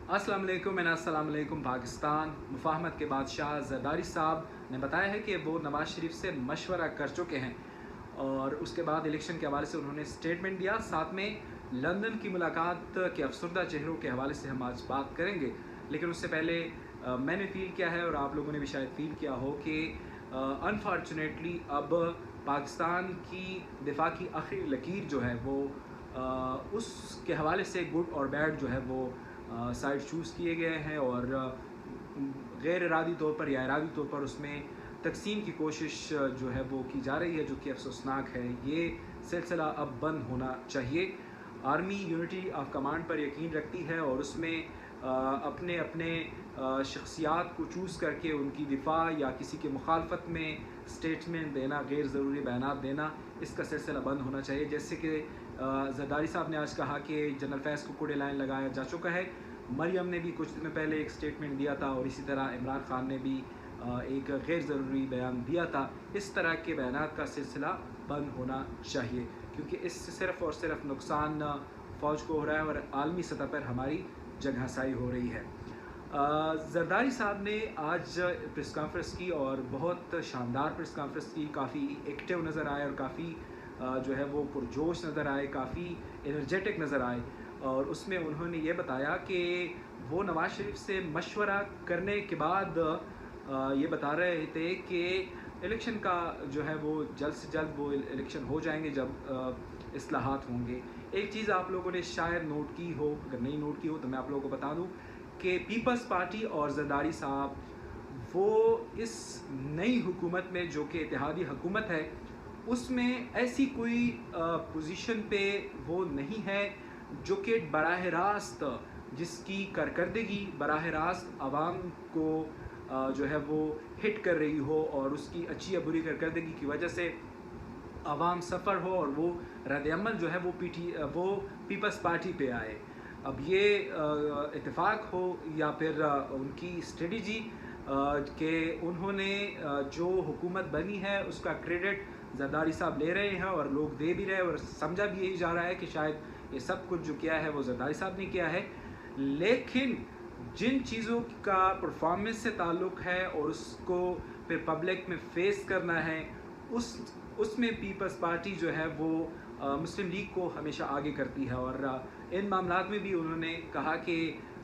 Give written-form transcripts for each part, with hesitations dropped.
अस्सलाम वालेकुम एंड अस्सलाम वालेकुम पाकिस्तान। मुफाहमत के बादशाह ज़रदारी साहब ने बताया है कि वो नवाज़ शरीफ से मशवरा कर चुके हैं और उसके बाद इलेक्शन के हवाले से उन्होंने स्टेटमेंट दिया। साथ में लंदन की मुलाकात के अफसरदा चेहरों के हवाले से हम आज बात करेंगे, लेकिन उससे पहले मैंने फ़ील किया है और आप लोगों ने भी शायद फ़ील किया हो कि अनफॉर्चुनेटली अब पाकिस्तान की दिफा की आखिरी लकीर जो है वो उसके हवाले से गुड और बैड जो है वो साइड चूज़ किए गए हैं और गैर इरादी तौर पर या इरादी तौर पर उसमें तकसीम की कोशिश जो है वो की जा रही है, जो कि अफसोसनाक है। ये सिलसिला अब बंद होना चाहिए। आर्मी यूनिटी ऑफ कमांड पर यकीन रखती है और उसमें अपने अपने शख्सियात को चूज़ करके उनकी दिफा या किसी के मुखालफत में स्टेटमेंट देना, गैर ज़रूरी बयानात देना, इसका सिलसिला बंद होना चाहिए। जैसे कि ज़रदारी साहब ने आज कहा कि जनरल फैज़ को कूड़े लाइन लगाया जा चुका है। मरियम ने भी कुछ दिन पहले एक स्टेटमेंट दिया था और इसी तरह इमरान खान ने भी एक गैर ज़रूरी बयान दिया था। इस तरह के बयानात का सिलसिला बंद होना चाहिए, क्योंकि इससे सिर्फ़ और सिर्फ नुकसान फ़ौज को हो रहा है और आलमी सतह पर हमारी जगहसाई हो रही है। ज़रदारी साहब ने आज प्रेस कॉन्फ्रेंस की और बहुत शानदार प्रेस कॉन्फ्रेंस की। काफ़ी एक्टिव नज़र आए और काफ़ी जो है वो पुरजोश नज़र आए, काफ़ी एनर्जेटिक नज़र आए और उसमें उन्होंने ये बताया कि वो नवाज़ शरीफ से मशवरा करने के बाद ये बता रहे थे कि इलेक्शन का जो है वो जल्द से जल्द वो इलेक्शन हो जाएंगे जब इस्लाहात होंगे। एक चीज़ आप लोगों ने शायद नोट की हो, अगर नहीं नोट की हो तो मैं आप लोगों को बता दूं कि पीपल्स पार्टी और ज़रदारी साहब वो इस नई हुकूमत में, जो कि इत्तेहादी हुकूमत है, उसमें ऐसी कोई पोजीशन पे वो नहीं है जो कि बराह रास्त, जिसकी कारकर्दगी बराह रास्त आवाम को जो है वो हिट कर रही हो और उसकी अच्छी या बुरी कारकर्दगी की वजह से आवाम सफ़र हो और वो रद्द-ए-अमल जो है वो पीपल्स पार्टी पे आए। अब ये इत्तेफाक हो या फिर उनकी स्ट्रेटजी कि उन्होंने जो हुकूमत बनी है उसका क्रेडिट ज़रदारी साहब ले रहे हैं और लोग दे भी रहे हैं और समझा भी यही जा रहा है कि शायद ये सब कुछ जो किया है वो ज़रदारी साहब ने किया है। लेकिन जिन चीज़ों का परफॉर्मेंस से ताल्लुक़ है और उसको फिर पब्लिक में फेस करना है, उसमें पीपल्स पार्टी जो है वो मुस्लिम लीग को हमेशा आगे करती है। और इन मामलात में भी उन्होंने कहा कि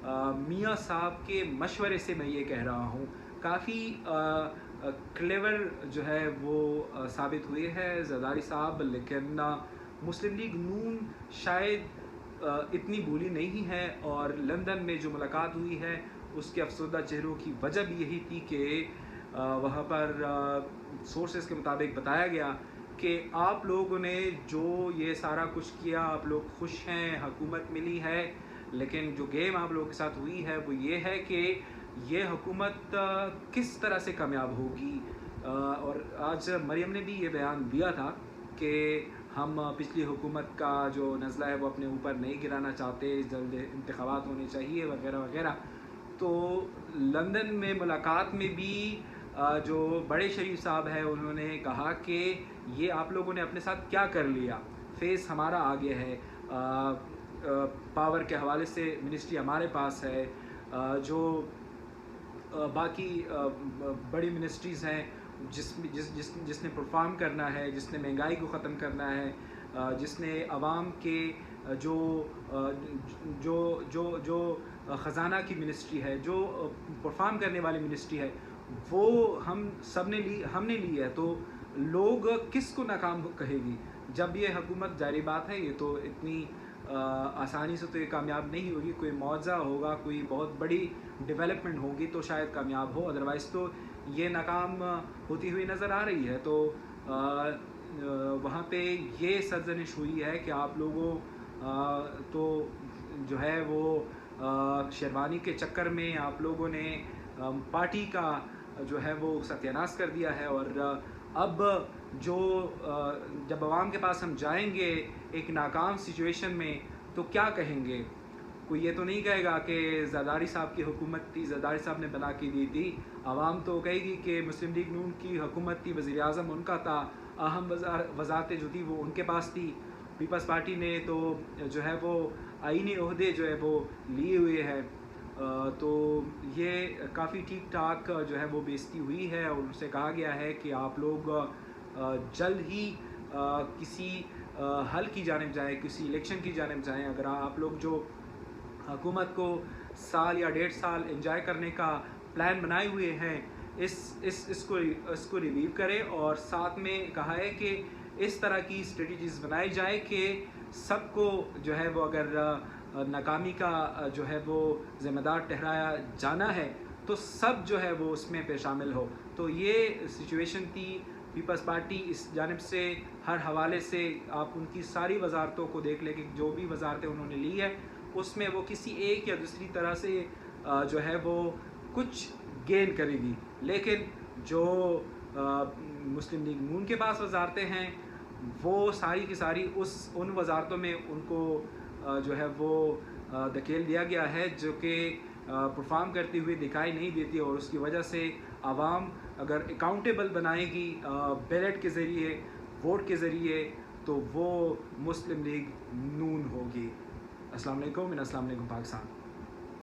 मियाँ साहब के मशवरे से मैं ये कह रहा हूँ। काफ़ी क्लेवर जो है वो साबित हुए हैं ज़रदारी साहब, लेकिन मुस्लिम लीग नून शायद इतनी भूली नहीं है और लंदन में जो मुलाकात हुई है उसके अफसरदा चेहरों की वजह भी यही थी कि वहाँ पर सोर्सेज के मुताबिक बताया गया कि आप लोगों ने जो ये सारा कुछ किया, आप लोग खुश हैं, हुकूमत मिली है, लेकिन जो गेम आप लोगों के साथ हुई है वो ये है कि ये हुकूमत किस तरह से कामयाब होगी। और आज मरियम ने भी ये बयान दिया था कि हम पिछली हुकूमत का जो नज़ला है वो अपने ऊपर नहीं गिराना चाहते, जल्द इंतखाबात होने चाहिए वगैरह वगैरह। तो लंदन में मुलाकात में भी जो बड़े शरीफ साहब हैं उन्होंने कहा कि ये आप लोगों ने अपने साथ क्या कर लिया, फेस हमारा आगे है, पावर के हवाले से मिनिस्ट्री हमारे पास है, जो बाकी बड़ी मिनिस्ट्रीज़ हैं जिसने परफॉर्म करना है, जिसने महंगाई को ख़त्म करना है, जिसने आवाम के जो जो जो जो ख़जाना की मिनिस्ट्री है, जो परफॉर्म करने वाली मिनिस्ट्री है, वो हमने ली है। तो लोग किसको नाकाम कहेगी जब ये हुकूमत, जारी बात है ये तो इतनी आसानी से तो ये कामयाब नहीं होगी। कोई मुआवजा होगा, कोई बहुत बड़ी डेवलपमेंट होगी तो शायद कामयाब हो, अदरवाइज़ तो ये नाकाम होती हुई नज़र आ रही है। तो वहाँ पे ये सरजनिश हुई है कि आप लोगों तो जो है वो शेरवानी के चक्कर में आप लोगों ने पार्टी का जो है वो सत्यानाश कर दिया है। और अब जो जब आवाम के पास हम जाएंगे एक नाकाम सिचुएशन में तो क्या कहेंगे? कोई ये तो नहीं कहेगा कि ज़रदारी साहब की हुकूमत थी, ज़रदारी साहब ने बना के दी थी। आवाम तो कहेगी कि मुस्लिम लीग नून की हुकूमत थी, वज़ीर आज़म उनका था, अहम वज़ारतें जो थी वो उनके पास थी। पीपल्स पार्टी ने तो जो है वो आईनी ओहदे जो है वो लिए हुए हैं। تو یہ کافی ٹھیک ٹھاک جو ہے وہ بےعزتی ہوئی ہے، اور ان سے کہا گیا ہے کہ آپ لوگ جلد ہی کسی حل کی جانب جائیں، کسی الیکشن کی جانب جائیں۔ اگر آپ لوگ جو حکومت کو سال یا 1.5 سال انجوائے کرنے کا پلان بنائے ہوئے ہیں، اس کو ریویو کریں، اور ساتھ میں کہا ہے کہ اس طرح کی اسٹریٹجیز بنائی جائے کہ سب کو جو ہے وہ اگر ناکامی کا جو ہے وہ ذمہ دار ٹھہرایا جانا ہے تو سب جو ہے وہ اس میں پہ شامل ہو۔ تو یہ سچویشن تھی۔ پیپلز پارٹی اس جانب سے ہر حوالے سے آپ ان کی ساری وزارتوں کو دیکھ لیں کہ جو بھی وزارتیں انہوں نے لی ہے اس میں وہ کسی ایک یا دوسری طرح سے جو ہے وہ کچھ گین کرے گی، لیکن جو مسلم لیگ نون کے پاس وزارتیں ہیں وہ ساری کی ساری ان وزارتوں میں ان کو جو ہے وہ دھکیل دیا گیا ہے، جو کہ پرفارم کرتی ہوئی دکھائی نہیں دیتی، اور اس کی وجہ سے عوام اگر اکاؤنٹیبل بنائے گی بیلٹ کے ذریعے، ووٹ کے ذریعے، تو وہ مسلم لیگ نون ہوگی۔ السلام علیکم، السلام علیکم پاکستان۔